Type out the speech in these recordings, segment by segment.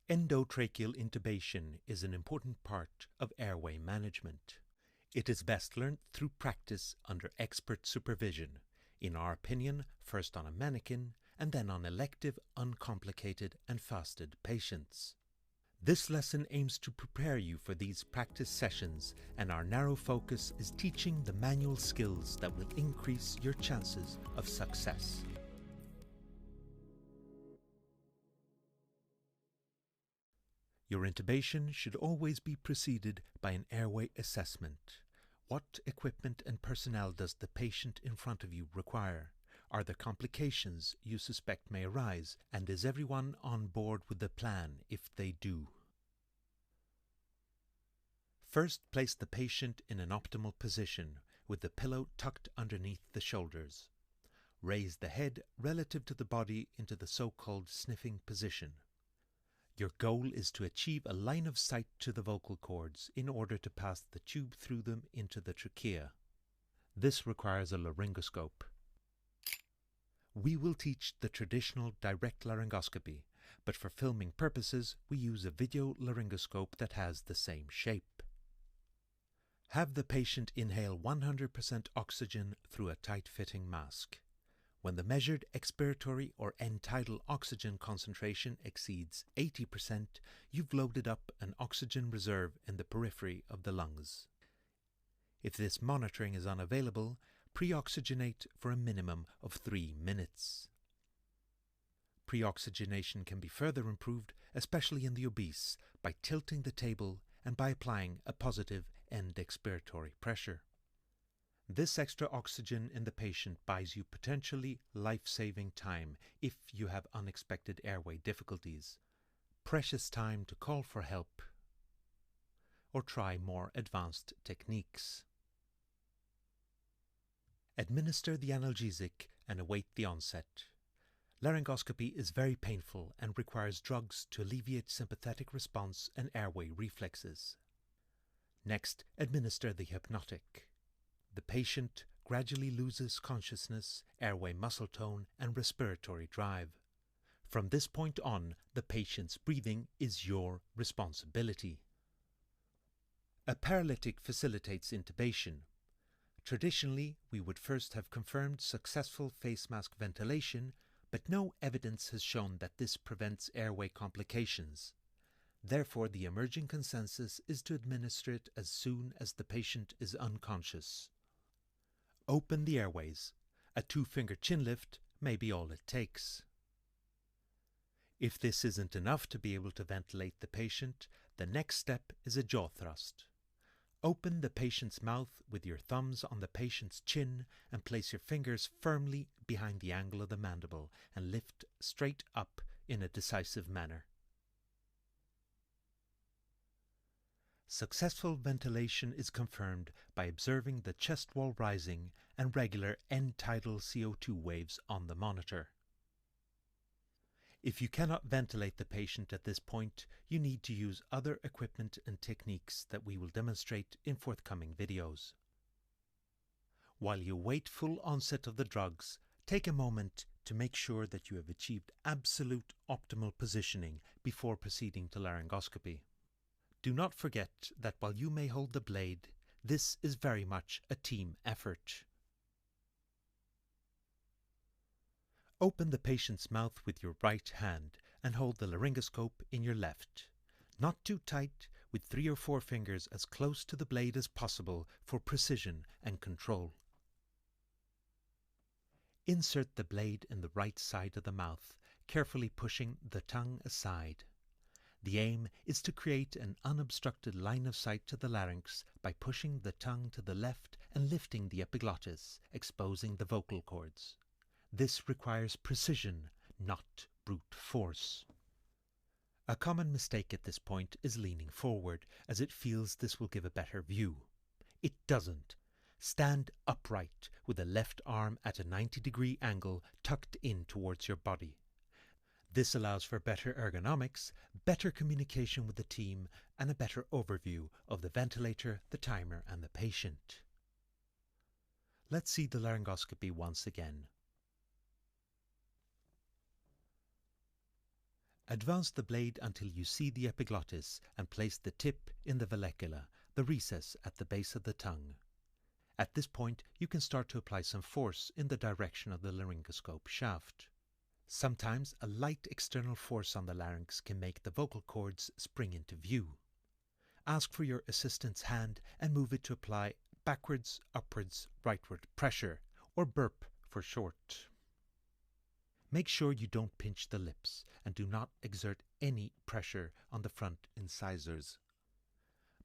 Endotracheal intubation is an important part of airway management. It is best learnt through practice under expert supervision, in our opinion first on a mannequin and then on elective, uncomplicated and fasted patients. This lesson aims to prepare you for these practice sessions, and our narrow focus is teaching the manual skills that will increase your chances of success. Your intubation should always be preceded by an airway assessment. What equipment and personnel does the patient in front of you require? Are there complications you suspect may arise, and is everyone on board with the plan if they do? First, place the patient in an optimal position with the pillow tucked underneath the shoulders. Raise the head relative to the body into the so-called sniffing position. Your goal is to achieve a line of sight to the vocal cords in order to pass the tube through them into the trachea. This requires a laryngoscope. We will teach the traditional direct laryngoscopy, but for filming purposes we use a video laryngoscope that has the same shape. Have the patient inhale 100% oxygen through a tight-fitting mask. When the measured expiratory or end-tidal oxygen concentration exceeds 80%, you've loaded up an oxygen reserve in the periphery of the lungs. If this monitoring is unavailable, pre-oxygenate for a minimum of 3 minutes. Pre-oxygenation can be further improved, especially in the obese, by tilting the table and by applying a positive end expiratory pressure. This extra oxygen in the patient buys you potentially life-saving time if you have unexpected airway difficulties, precious time to call for help or try more advanced techniques. Administer the analgesic and await the onset. Laryngoscopy is very painful and requires drugs to alleviate sympathetic response and airway reflexes. Next, administer the hypnotic. The patient gradually loses consciousness, airway muscle tone, and respiratory drive. From this point on, the patient's breathing is your responsibility. A paralytic facilitates intubation. Traditionally, we would first have confirmed successful face mask ventilation, but no evidence has shown that this prevents airway complications. Therefore, the emerging consensus is to administer it as soon as the patient is unconscious. Open the airways. A 2-finger chin lift may be all it takes. If this isn't enough to be able to ventilate the patient, the next step is a jaw thrust. Open the patient's mouth with your thumbs on the patient's chin and place your fingers firmly behind the angle of the mandible and lift straight up in a decisive manner. Successful ventilation is confirmed by observing the chest wall rising and regular end-tidal CO2 waves on the monitor. If you cannot ventilate the patient at this point, you need to use other equipment and techniques that we will demonstrate in forthcoming videos. While you wait full onset of the drugs, take a moment to make sure that you have achieved absolute optimal positioning before proceeding to laryngoscopy. Do not forget that while you may hold the blade, this is very much a team effort. Open the patient's mouth with your right hand and hold the laryngoscope in your left. Not too tight, with 3 or 4 fingers as close to the blade as possible for precision and control. Insert the blade in the right side of the mouth, carefully pushing the tongue aside. The aim is to create an unobstructed line of sight to the larynx by pushing the tongue to the left and lifting the epiglottis, exposing the vocal cords. This requires precision, not brute force. A common mistake at this point is leaning forward, as it feels this will give a better view. It doesn't. Stand upright with the left arm at a 90-degree angle tucked in towards your body. This allows for better ergonomics, better communication with the team, and a better overview of the ventilator, the timer, and the patient. Let's see the laryngoscopy once again. Advance the blade until you see the epiglottis and place the tip in the vallecula, the recess at the base of the tongue. At this point, you can start to apply some force in the direction of the laryngoscope shaft. Sometimes a light external force on the larynx can make the vocal cords spring into view. Ask for your assistant's hand and move it to apply backwards, upwards, rightward pressure, or burp for short. Make sure you don't pinch the lips and do not exert any pressure on the front incisors.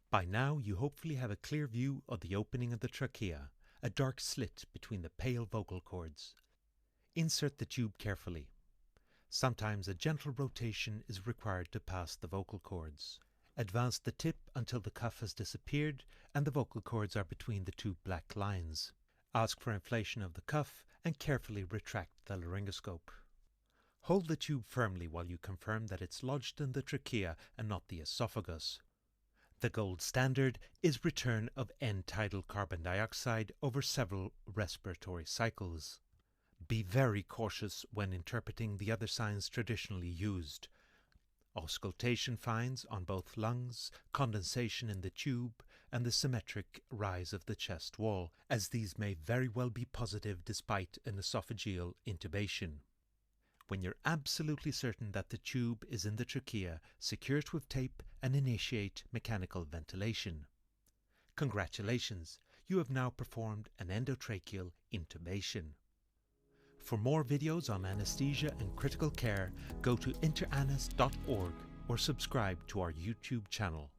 By now you hopefully have a clear view of the opening of the trachea, a dark slit between the pale vocal cords. Insert the tube carefully. Sometimes a gentle rotation is required to pass the vocal cords. Advance the tip until the cuff has disappeared and the vocal cords are between the two black lines. Ask for inflation of the cuff and carefully retract the laryngoscope. Hold the tube firmly while you confirm that it's lodged in the trachea and not the esophagus. The gold standard is return of end-tidal carbon dioxide over several respiratory cycles. Be very cautious when interpreting the other signs traditionally used. Auscultation finds on both lungs, condensation in the tube, and the symmetric rise of the chest wall, as these may very well be positive despite an esophageal intubation. When you're absolutely certain that the tube is in the trachea, secure it with tape and initiate mechanical ventilation. Congratulations, you have now performed an endotracheal intubation. For more videos on anesthesia and critical care, go to interanest.org or subscribe to our YouTube channel.